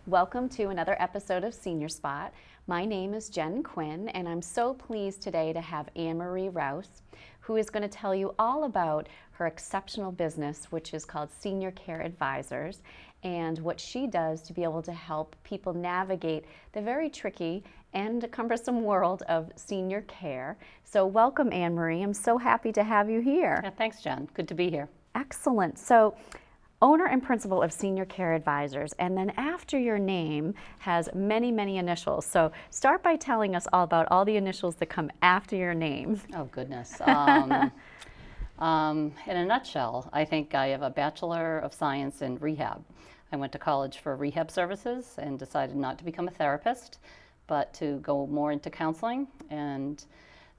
Welcome to another episode of Senior Spot. My name is Jenn Quinn, and I'm so pleased today to have Anne-Marie Rowse, who is going to tell you all about her exceptional business, which is called Senior Care Advisors, and what she does to be able to help people navigate the very tricky and cumbersome world of senior care. So welcome, Anne-Marie. I'm so happy to have you here. Yeah, thanks, Jen. Good to be here. Excellent. So, owner and principal of Senior Care Advisors, and then after your name has many, many initials. So start by telling us all about all the initials that come after your name. Oh, goodness. In a nutshell, I think I have a Bachelor of Science in Rehab. I went to college for rehab services and decided not to become a therapist, but to go more into counseling. And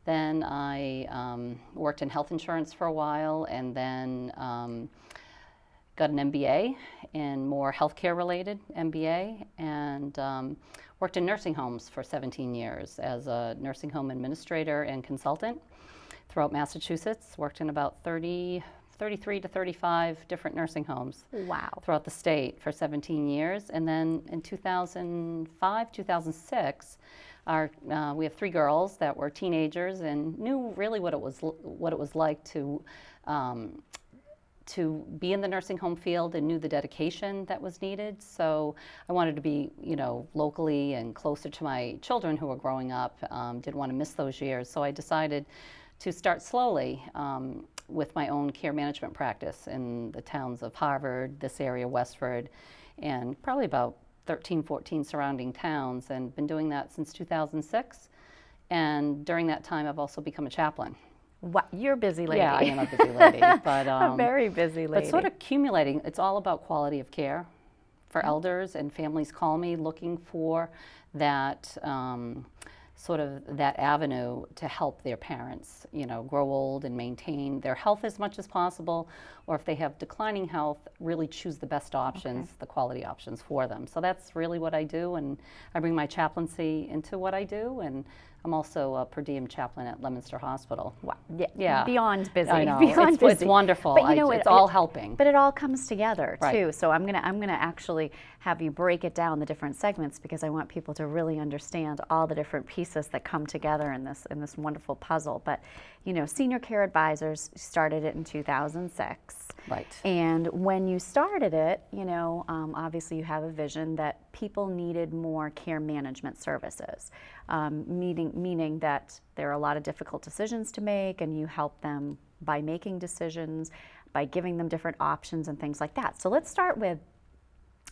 then I worked in health insurance for a while, and then got an MBA in more healthcare related MBA, and worked in nursing homes for 17 years as a nursing home administrator and consultant throughout Massachusetts. Worked in about 33 to 35 different nursing homes. Wow. Throughout the state for 17 years. And then in 2005, 2006, we have three girls that were teenagers and knew really what it was like to be in the nursing home field, and knew the dedication that was needed. So I wanted to be, locally and closer to my children who were growing up. Didn't want to miss those years. So I decided to start slowly with my own care management practice in the towns of Harvard, this area, Westford, and probably about 13, 14 surrounding towns, and been doing that since 2006. And during that time, I've also become a chaplain. Wow, you're a busy lady. Yeah, I am a busy lady. But, a very busy lady. But sort of accumulating, it's all about quality of care for elders, and families call me looking for that sort of that avenue to help their parents, grow old and maintain their health as much as possible, or if they have declining health, really choose the best options, the quality options for them. So that's really what I do, and I bring my chaplaincy into what I do, and I'm also a per diem chaplain at Leominster Hospital. Wow. Yeah. Beyond busy. I know. Beyond it's wonderful. But it's all helping. But it all comes together too. Right. So I'm gonna actually have you break it down, the different segments, because I want people to really understand all the different pieces that come together in this wonderful puzzle. But Senior Care Advisors started it in 2006. Right. And when you started it, obviously you have a vision that people needed more care management services, meaning that there are a lot of difficult decisions to make, and you help them by making decisions, by giving them different options and things like that. So let's start with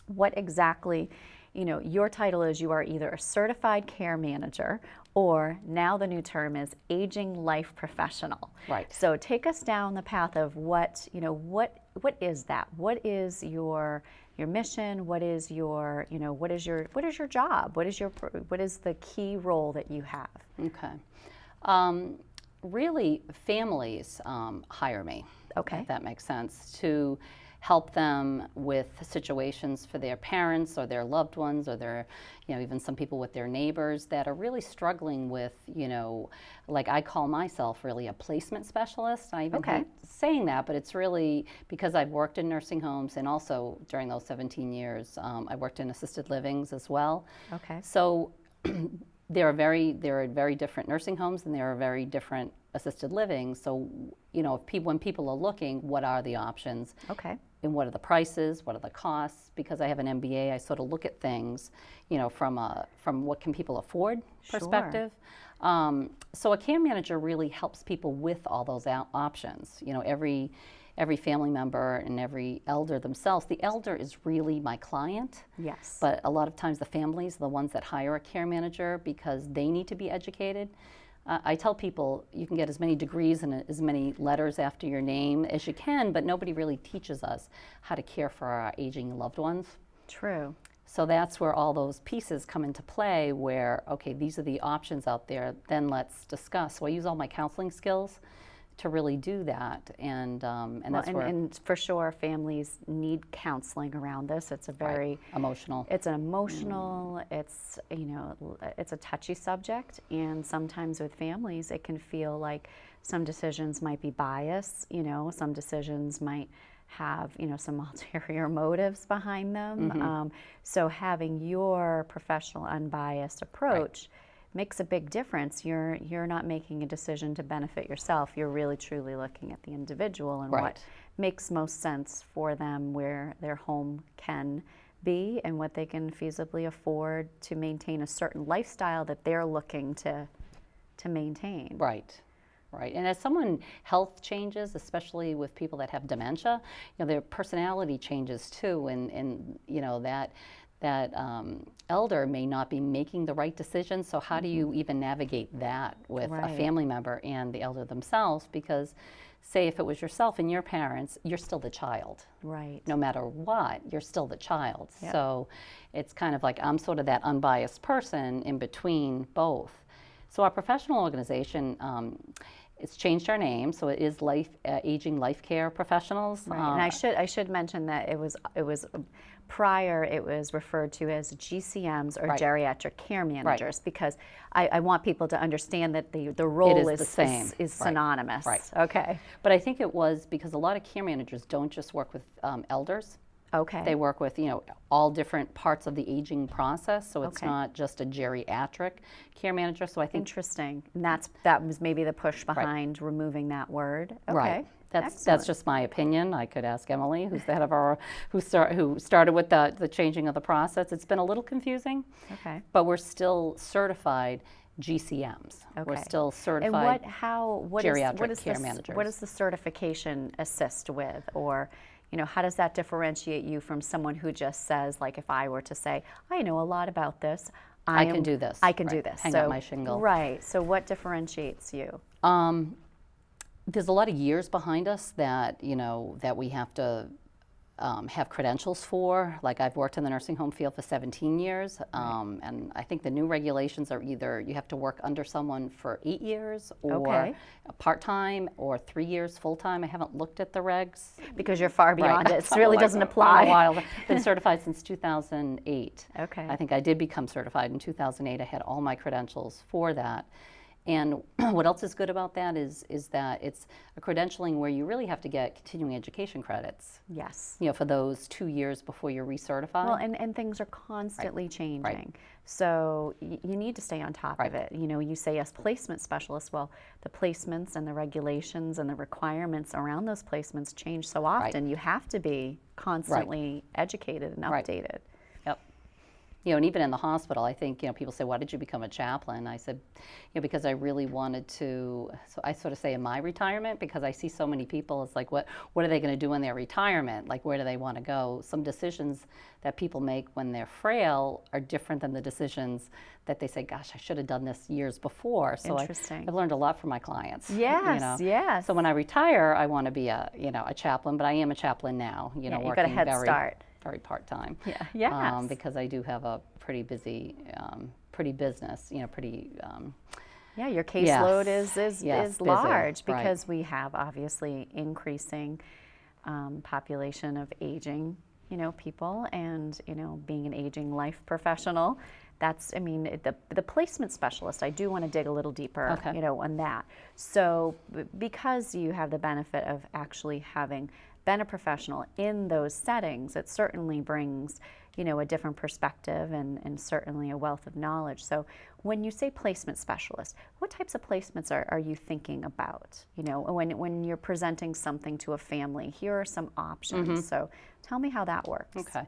what exactly, your title is. You are either a certified care manager, or now the new term is aging life professional. Right. So take us down the path of what is that? What is your mission? What is your job? What is the key role that you have? Okay. Really, families hire me. Okay. If that makes sense, to help them with situations for their parents or their loved ones, or their, even some people with their neighbors that are really struggling with, like I call myself really a placement specialist. I even hate saying that, but it's really because I've worked in nursing homes, and also during those 17 years, I worked in assisted livings as well. Okay. So there are very different nursing homes, and there are very different assisted living. So, when people are looking, what are the options? Okay. And what are the prices? What are the costs? Because I have an MBA, I sort of look at things, from what can people afford perspective. So a care manager really helps people with all those options. Every family member and every elder themselves. The elder is really my client. Yes. But a lot of times the families are the ones that hire a care manager because they need to be educated. I tell people you can get as many degrees and as many letters after your name as you can, but nobody really teaches us how to care for our aging loved ones. True. So that's where all those pieces come into play, where, okay, these are the options out there, then let's discuss. So I use all my counseling skills to really do that, and that's where. And for sure, families need counseling around this. It's a very emotional. It's an emotional. It's it's a touchy subject, and sometimes with families, it can feel like some decisions might be biased. Some decisions might have, some ulterior motives behind them. So having your professional, unbiased approach makes a big difference. You're not making a decision to benefit yourself. You're really truly looking at the individual and what makes most sense for them, where their home can be and what they can feasibly afford to maintain a certain lifestyle that they're looking to maintain. Right. And as someone health changes, especially with people that have dementia, their personality changes too, and that elder may not be making the right decisions. So how do you even navigate that with a family member and the elder themselves? Because say if it was yourself and your parents, you're still the child. Right. No matter what, you're still the child. So it's kind of like I'm sort of that unbiased person in between both. So our professional organization, it's changed our name, so it is Aging Life Care Professionals. Right. And I should mention that it was prior, it was referred to as GCMs or geriatric care managers, because I want people to understand that the role is the same. is synonymous. Right. Okay. But I think it was because a lot of care managers don't just work with elders. Okay. They work with, all different parts of the aging process, so it's not just a geriatric care manager. So I think interesting. And that was maybe the push behind removing that word. Okay. Right. That's just my opinion. I could ask Emily, who's the head of our, who started with the changing of the process. It's been a little confusing. Okay. But we're still certified GCMs. Okay. We're still certified geriatric care managers. What does the certification assist with, or how does that differentiate you from someone who just says, like, if I were to say, I know a lot about this, I can do this. I can do this. Hang up my shingle. Right. So what differentiates you? There's a lot of years behind us that that we have to have credentials for. Like I've worked in the nursing home field for 17 years, and I think the new regulations are either you have to work under someone for 8 years or part-time or 3 years full-time. I haven't looked at the regs. Because you're far beyond it. It really doesn't apply. A while. Been certified since 2008. Okay. I think I did become certified in 2008. I had all my credentials for that. And what else is good about that is that it's a credentialing where you really have to get continuing education credits. Yes. For those 2 years before you're recertified. Well, and things are constantly changing. So you need to stay on top of it. You say as placement specialists, well, the placements and the regulations and the requirements around those placements change so often. You have to be constantly educated and updated. Yep. And even in the hospital, I think, people say, why did you become a chaplain? I said, because I really wanted to, so I sort of say in my retirement, because I see so many people, it's like, what are they going to do in their retirement? Like, where do they want to go? Some decisions that people make when they're frail are different than the decisions that they say, gosh, I should have done this years before. So I've learned a lot from my clients. Yes, yes. So when I retire, I want to be a chaplain, but I am a chaplain now, you've working got a head start. Very part-time. Yes. Because I do have a pretty busy, pretty business, pretty. Your caseload is large, busy, because we have obviously increasing population of aging, people, and being an aging life professional. That's, the placement specialist, I do want to dig a little deeper, on that. So because you have the benefit of actually having been a professional in those settings, it certainly brings, a different perspective and certainly a wealth of knowledge. So when you say placement specialist, what types of placements are you thinking about? When you're presenting something to a family, here are some options. So tell me how that works. Okay.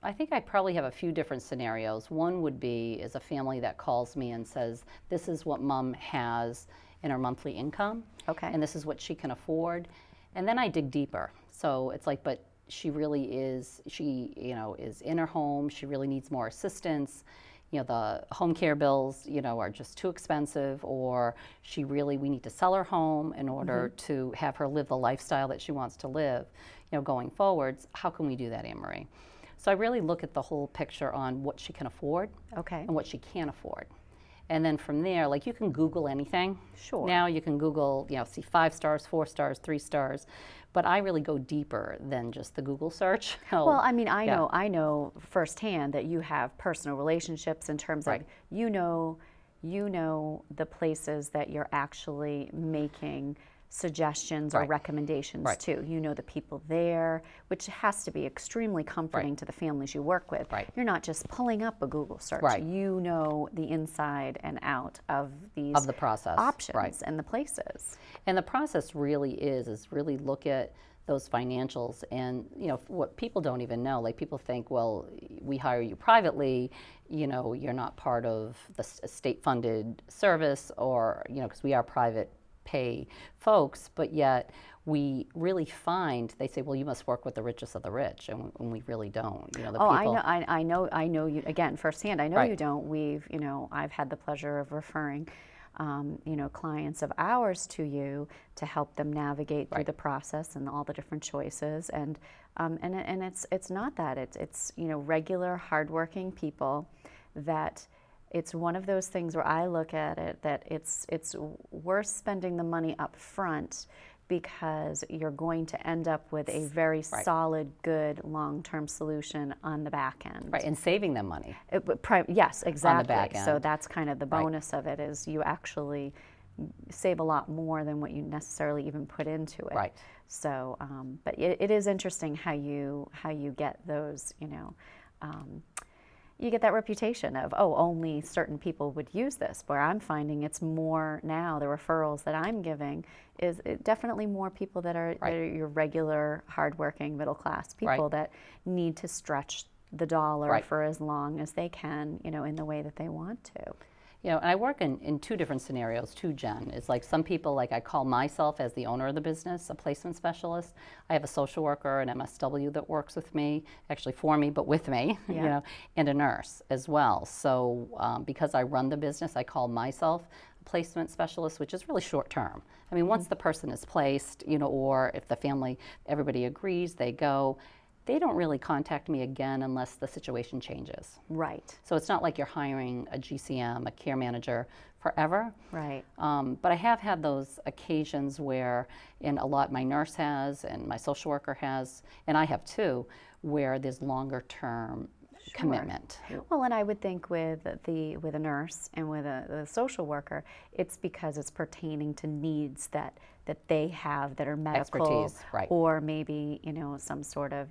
I think I probably have a few different scenarios. One would be is a family that calls me and says, this is what mom has in her monthly income. Okay. And this is what she can afford. And then I dig deeper. So it's like, but she really is, is in her home. She really needs more assistance. The home care bills, are just too expensive, or we need to sell her home in order to have her live the lifestyle that she wants to live, going forwards. How can we do that, Anne Marie? So I really look at the whole picture on what she can afford and what she can't afford. And then from there, like, you can Google anything. Sure. Now you can Google, see 5 stars, 4 stars, 3 stars. But I really go deeper than just the Google search. Well, I know firsthand that you have personal relationships in terms of, you know the places that you're actually making suggestions or Right. recommendations Right. too. You know the people there, which has to be extremely comforting Right. to the families you work with. Right. You're not just pulling up a Google search. Right. You know the inside and out of these Of the process. options Right. and the places. And the process really is really look at those financials, and what people don't even know, like people think, well, we hire you privately, you're not part of the state funded service, or because we are private pay folks, but yet we really find, they say, well, you must work with the richest of the rich, and we really don't. The Oh, people, I know you, again, firsthand. I know Right. you don't. I've had the pleasure of referring, clients of ours to you to help them navigate through Right. the process and all the different choices. And it's not that. It's regular, hardworking people that. It's one of those things where I look at it that it's worth spending the money up front, because you're going to end up with a very Right. solid, good, long-term solution on the back end. right, and saving them money. Yes, exactly. back So end. that's kind of the Right. bonus of it, is you actually save a lot more than what you necessarily even put into it. Right. So, but it is interesting how you get those, you get that reputation of, oh, only certain people would use this. Where I'm finding it's more now, the referrals that I'm giving is definitely more people that are your regular, hardworking, middle class people Right. that need to stretch the dollar Right. for as long as they can, in the way that they want to. And I work in two different scenarios too, Jen. It's like some people, like I call myself as the owner of the business, a placement specialist. I have a social worker, an MSW that works with me, actually for me, but with me, Yeah. and a nurse as well. So because I run the business, I call myself a placement specialist, which is really short term. I mean, once the person is placed, or if the family, everybody agrees, they go. They don't really contact me again unless the situation changes. Right. So it's not like you're hiring a GCM, a care manager, forever. Right. But I have had those occasions where, and a lot my nurse has, and my social worker has, and I have too, where there's longer term commitment. Well, and I would think with a nurse and with a social worker, it's because it's pertaining to needs that they have that are medical, Expertise, right. or maybe some sort of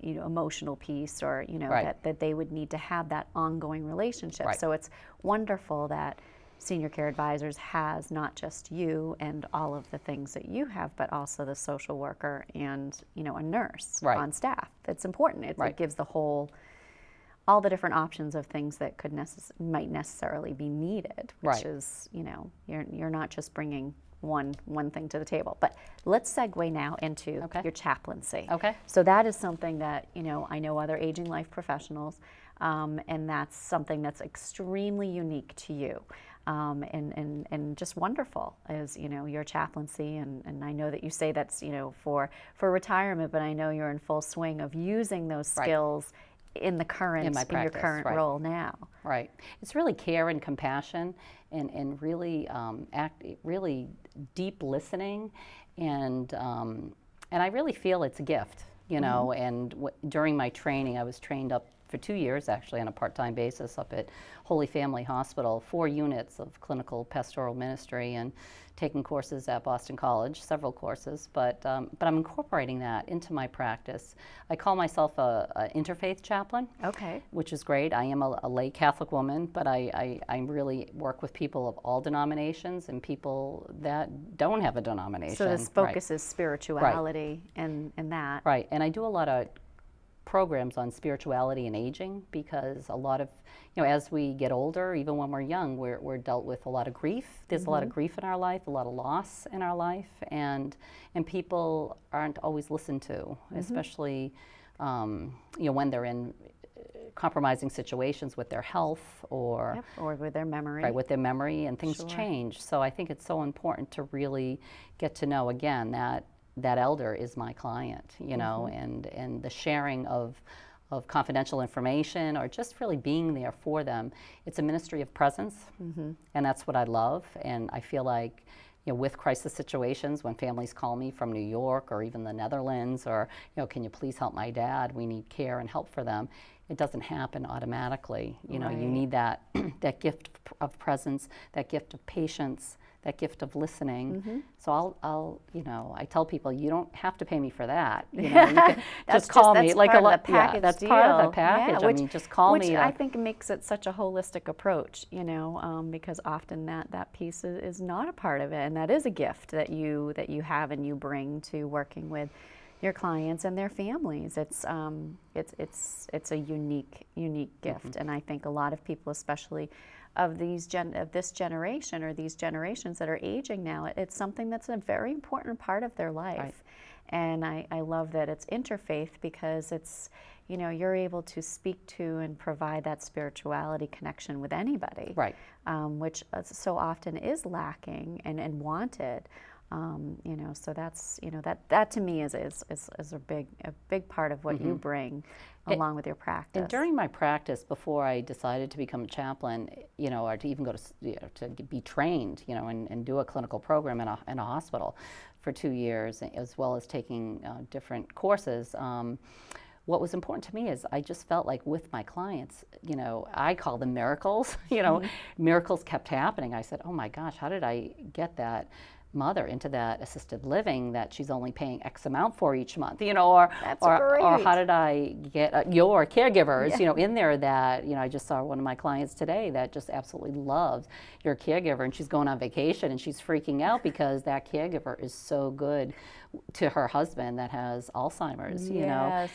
emotional piece, or Right. that they would need to have that ongoing relationship. Right. So it's wonderful that Senior Care Advisors has not just you and all of the things that you have, but also the social worker and a nurse Right. on staff. That's important. It Right. gives all the different options of things that might necessarily be needed, which Right. is, you're not just bringing one thing to the table. But let's segue now into Okay. your chaplaincy. Okay. So that is something that, I know other aging life professionals, and that's something that's extremely unique to you. And just wonderful is, your chaplaincy, and I know that you say that's, for retirement, but I know you're in full swing of using those Right. skills in your practice, current right. role now. Right. It's really care and compassion, and really really deep listening, and I really feel it's a gift, And during my training, I was trained up for 2 years actually on a part-time basis up at Holy Family Hospital, 4 units of clinical pastoral ministry, and taking courses at Boston College, several courses, but I'm incorporating that into my practice. I call myself a Interfaith Chaplain. Okay. Which is great. I am a lay Catholic woman, but I really work with people of all denominations and people that don't have a denomination. So this focuses spirituality and that. Right, and I do a lot of programs on spirituality and aging, because a lot of, as we get older, even when we're young, we're dealt with a lot of grief. There's a lot of grief in our life, a lot of loss in our life, and people aren't always listened to, especially when they're in compromising situations with their health or with their memory. Right, with their memory, and things Sure. change. So I think it's so important to really get to know, again, that elder is my client, and the sharing of confidential information, or just really being there for them. It's a ministry of presence, and that's what I love. And I feel like, with crisis situations, when families call me from New York or even the Netherlands, or, can you please help my dad? We need care and help for them. It doesn't happen automatically. You Right. need that gift of presence, that gift of patience, that gift of listening. So I'll, you know, I tell people, you don't have to pay me for that. You know, you can just call me. That's like part a of the package that's deal. part of the package. Yeah, I mean, just call me. Which I think makes it such a holistic approach, you know, because often that piece is not a part of it, and that is a gift that you have and you bring to working with your clients and their families. It's a unique gift, and I think a lot of people, especially of this generation or these generations that are aging now, it's something that's a very important part of their life. Right. And I love that it's interfaith, because it's, you know, you're able to speak to and provide that spirituality connection with anybody, Right. Which so often is lacking and wanted. You know, so that's, you know, that to me is a big part of what you bring along with your practice. And during my practice, before I decided to become a chaplain, you know, or to even go to, you know, to be trained, you know, and do a clinical program in a hospital for 2 years, as well as taking different courses. What was important to me is I just felt like with my clients, you know, I call them miracles, you know, miracles kept happening. I said, oh my gosh, how did I get that mother into that assisted living that she's only paying X amount for each month, you know, or how did I get your caregivers, you know, in there that, you know, I just saw one of my clients today that just absolutely loves your caregiver, and she's going on vacation and she's freaking out because that caregiver is so good to her husband that has Alzheimer's, you know.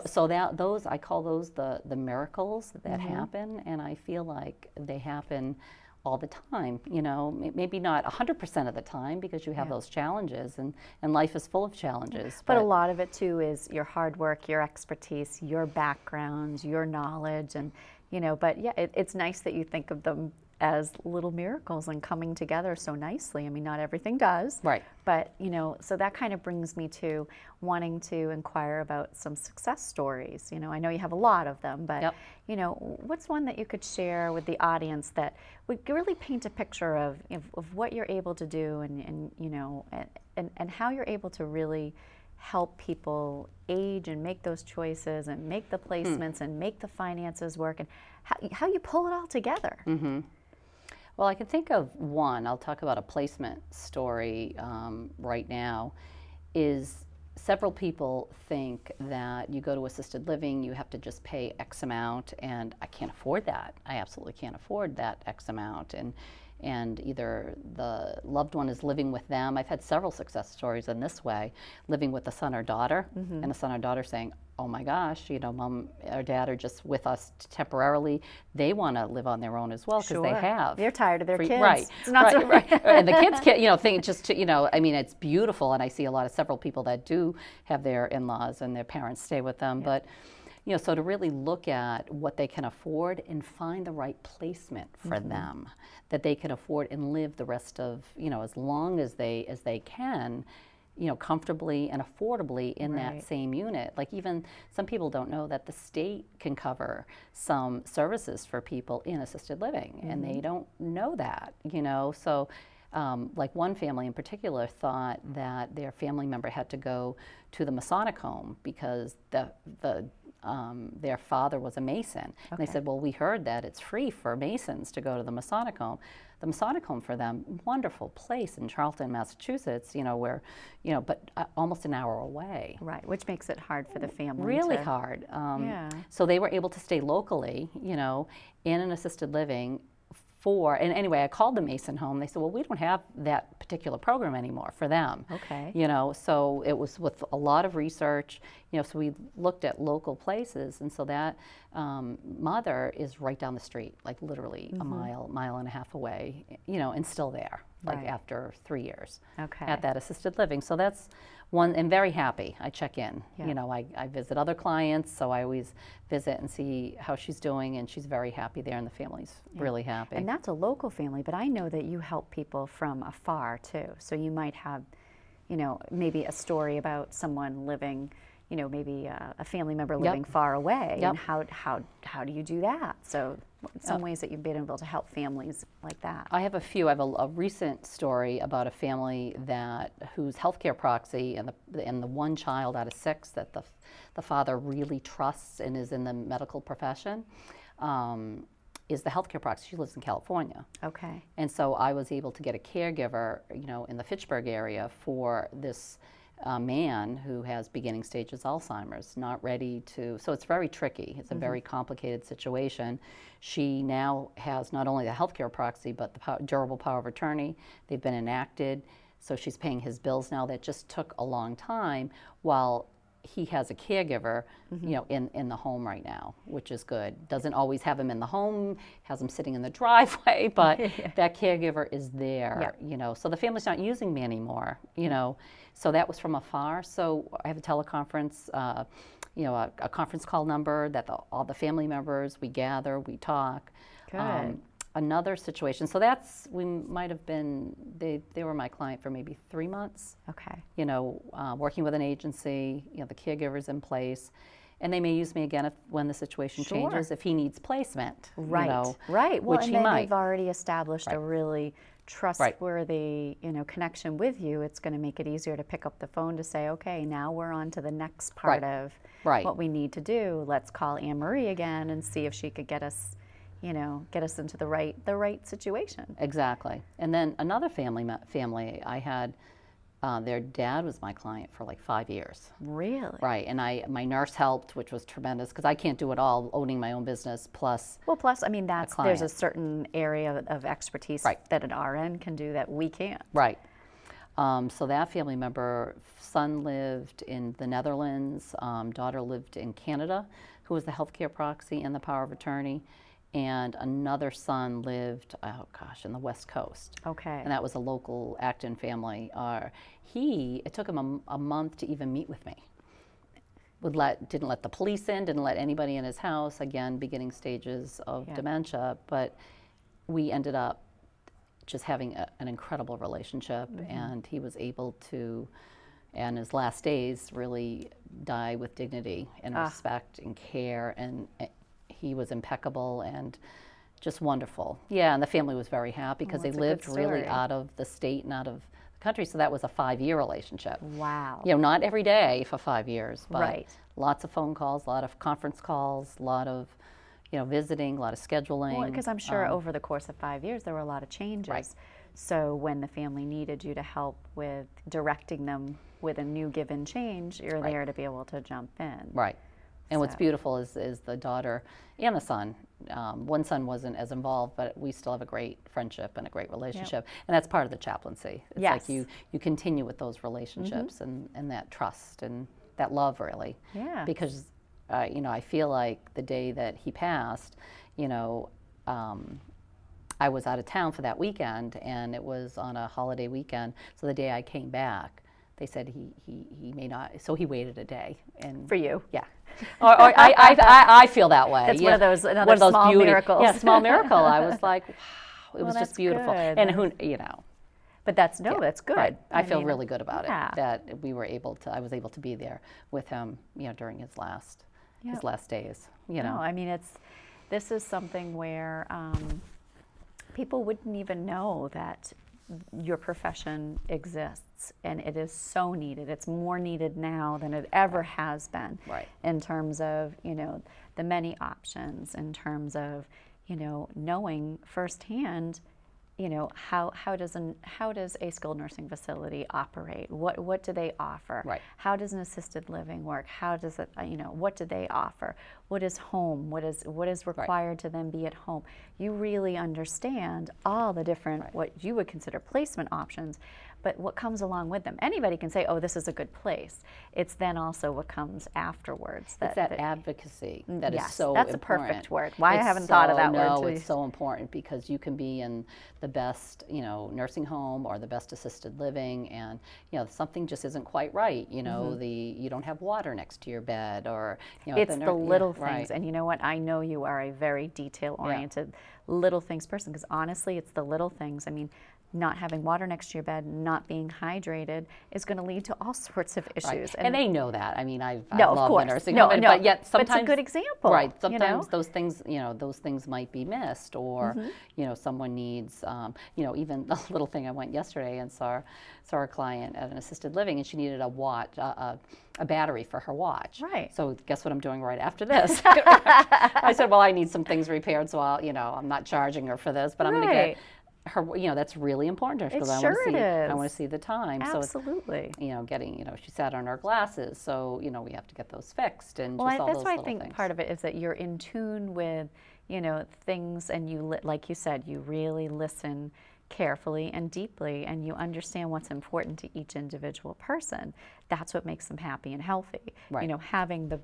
So that those, I call those the miracles that happen, and I feel like they happen all the time, you know, maybe not 100% of the time, because you have those challenges, and life is full of challenges. But a lot of it too is your hard work, your expertise, your background, your knowledge, and, you know, but yeah, it's nice that you think of them as little miracles and coming together so nicely. I mean, not everything does. Right. But, you know, so that kind of brings me to wanting to inquire about some success stories. You know, I know you have a lot of them, but, you know, what's one that you could share with the audience that would really paint a picture of what you're able to do, and you know, and how you're able to really help people age and make those choices and make the placements and make the finances work, and how you pull it all together. Well, I can think of one. I'll talk about a placement story right now. Is several people think that you go to assisted living, you have to just pay X amount, and I can't afford that. I absolutely can't afford that X amount. And either the loved one is living with them. I've had several success stories in this way, living with a son or daughter, and the son or daughter saying, oh my gosh, you know, mom or dad are just with us temporarily. They want to live on their own as well, because they have. They're tired of their kids. Right, it's not right. And the kids can't, you know, think just to, you know, I mean, it's beautiful, and I see several people that do have their in-laws and their parents stay with them, but, you know, so to really look at what they can afford and find the right placement for them that they can afford and live the rest of, you know, as long as they can, you know, comfortably and affordably in that same unit. Like, even some people don't know that the state can cover some services for people in assisted living, and they don't know that, you know. So like one family in particular thought that their family member had to go to the Masonic home because their father was a Mason. And they said, well, we heard that it's free for Masons to go to the Masonic home. The Masonic home for them, wonderful place in Charlton, Massachusetts, you know, where, you know, but almost an hour away. Right, which makes it hard for the family. Really hard. So they were able to stay locally, you know, in an assisted living and anyway, I called the Mason home. They said, well, we don't have that particular program anymore for them. You know, so it was with a lot of research, you know, so we looked at local places, and so that mother is right down the street, like literally a mile and a half away, you know, and still there, like after 3 years at that assisted living. So that's one, and very happy. I check in, you know, I visit other clients, so I always visit and see how she's doing, and she's very happy there, and the family's really happy. And that's a local family, but I know that you help people from afar too. So you might have, you know, maybe a story about someone living, you know, maybe a family member living far away, and how do you do that? So some ways that you've been able to help families like that. I have a few. I have a recent story about a family whose healthcare proxy and the one child out of 6 that the father really trusts and is in the medical profession. is the healthcare proxy. She lives in California. Okay. And so I was able to get a caregiver, in the Fitchburg area for this man who has beginning stages Alzheimer's, not ready to, so it's very tricky. It's a very complicated situation. She now has not only the healthcare proxy, but the durable power of attorney. They've been enacted, so she's paying his bills now. That just took a long time while he has a caregiver, in the home right now, which is good. Doesn't always have him in the home, has him sitting in the driveway, but that caregiver is there, So the family's not using me anymore, So that was from afar. So I have a teleconference, a conference call number that all the family members, we gather, we talk. Good. Another situation, so we might have been, they were my client for maybe 3 months. Okay. Working with an agency, the caregiver's in place, and they may use me again when the situation changes, if he needs placement. Right. Right. Well, which and he then might. they've already established a really trustworthy, connection with you. It's going to make it easier to pick up the phone to say, okay, now we're on to the next part of what we need to do. Let's call Anne Marie again and see if she could get us into the right situation. Exactly. And then another family I had, their dad was my client for like 5 years. Really? Right. And my nurse helped, which was tremendous because I can't do it all, owning my own business plus. Well, plus, I mean, there's a certain area of expertise that an RN can do that we can't. Right. So that family member, son lived in the Netherlands, daughter lived in Canada, who was the healthcare proxy and the power of attorney. And another son lived, in the West Coast. Okay. And that was a local Acton family. It took him a month to even meet with me. Didn't let the police in, didn't let anybody in his house, again, beginning stages of dementia, but we ended up just having an incredible relationship, and he was able to, in his last days, really die with dignity and respect and care, and he was impeccable and just wonderful. Yeah, and the family was very happy because they lived really out of the state and out of the country, so that was a 5-year relationship. Wow. Not every day for 5 years, but lots of phone calls, a lot of conference calls, a lot of visiting, a lot of scheduling. Well, because I'm sure over the course of 5 years there were a lot of changes. Right. So when the family needed you to help with directing them with a new given change, you're there to be able to jump in. Right. And what's beautiful is the daughter and the son. One son wasn't as involved, but we still have a great friendship and a great relationship. And that's part of the chaplaincy. It's like you continue with those relationships and that trust and that love, really. Yeah. Because, I feel like the day that he passed, I was out of town for that weekend, and it was on a holiday weekend. So the day I came back, they said he may not, so he waited a day. And for you. Yeah. Or I feel that way. It's one of those small miracles. Yeah, small miracle. I was like, wow, it was just beautiful. Good. And But that's good. Right. I feel mean, really good about it, that I was able to be there with him, during his last days. No, I mean, this is something where people wouldn't even know that your profession exists, and it is so needed. It's more needed now than it ever has been. Right. In terms of the many options, in terms of knowing firsthand how does a skilled nursing facility operate? What do they offer? Right. How does an assisted living work? How does it what do they offer? What is home? What is required to then be at home? You really understand all the different what you would consider placement options, but what comes along with them. Anybody can say, oh, this is a good place. It's then also what comes afterwards. It's that advocacy that is so that's important. A perfect word. Why I haven't thought of that word. No, it's so important because you can be in the best, nursing home or the best assisted living, and something just isn't quite right. You don't have water next to your bed, or it's the little things. And you know what? I know you are a very detail-oriented little things person, because honestly, it's the little things. I mean, not having water next to your bed, not being hydrated is going to lead to all sorts of issues. Right. And they know that. I mean, I no, love of course. the nursing No, home, no, but yet sometimes but it's a good example. Right. Sometimes you know? those things might be missed, or someone needs, even the little thing. I went yesterday and saw a client at an assisted living, and she needed a watch, a battery for her watch. Right. So guess what I'm doing right after this? I said, well, I need some things repaired, so I'm not charging her for this, but I'm going to get her, that's really important to her, because I want to see the time. Absolutely. So it's, she sat on her glasses, so we have to get those fixed, and well, just all that's those why little I think things. part of it is that you're in tune with things, and you like you said, you really listen carefully and deeply, and you understand what's important to each individual person. That's what makes them happy and healthy. Right. Having the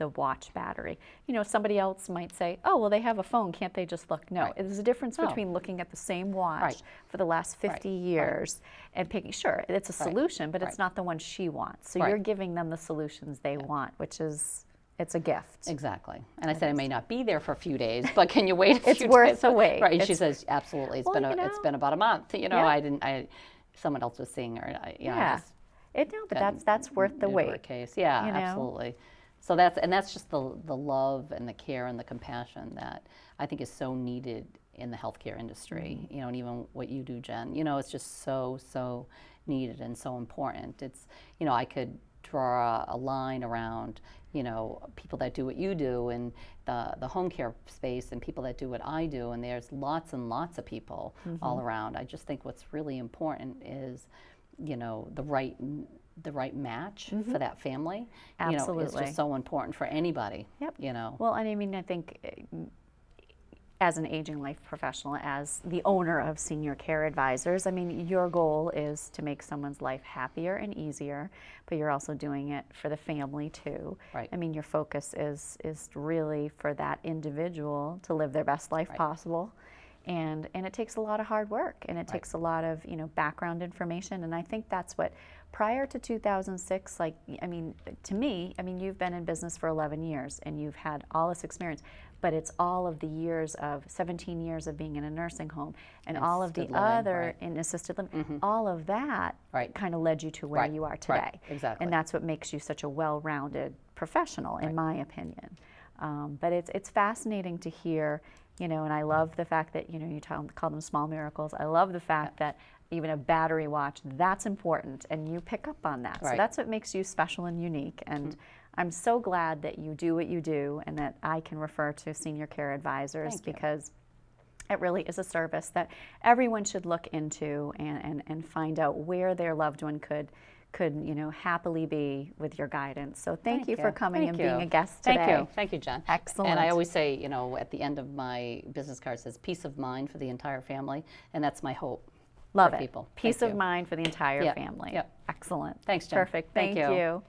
watch battery. Somebody else might say, oh, well, they have a phone, can't they just look? No, there's a difference between looking at the same watch for the last 50 years and picking, sure, it's a solution, but it's not the one she wants. So you're giving them the solutions they want, which is, it's a gift. Exactly. And I said, I may not be there for a few days, but can you wait a few days? It's worth the wait. Right. And she says, absolutely. It's been about a month. Someone else was seeing her. But that's worth the wait. Case. Yeah, absolutely. So that's just the love and the care and the compassion that I think is so needed in the healthcare industry. And even what you do, Jen. It's just so needed and so important. It's I could draw a line around people that do what you do, and the home care space, and people that do what I do, and there's lots and lots of people all around. I just think what's really important is the right match for that family. Absolutely. It's just so important for anybody. Yep. Well, and I mean, I think as an aging life professional, as the owner of Senior Care Advisors, I mean, your goal is to make someone's life happier and easier, but you're also doing it for the family too. Right. I mean, your focus is really for that individual to live their best life possible. And it takes a lot of hard work, and it takes a lot of background information, and I think that's what, prior to 2006, to me, you've been in business for 11 years and you've had all this experience, but it's all of the years of 17 years of being in a nursing home and all of the other in assisted living, all of that kind of led you to where you are today. Right. Exactly. And that's what makes you such a well-rounded professional, in my opinion. But it's fascinating to hear. And I love the fact that, you call them small miracles. I love the fact that even a battery watch, that's important, and you pick up on that. So that's what makes you special and unique. And I'm so glad that you do what you do, and that I can refer to Senior Care Advisors, because it really is a service that everyone should look into and find out where their loved one could happily be with your guidance. So thank you for coming and being a guest today. Thank you, Jen. Excellent. And I always say, at the end of my business card, it says peace of mind for the entire family, and that's my hope. Love for it. People. Peace of mind for the entire family. Yep. Excellent. Thanks, Jen. Perfect. Thank you.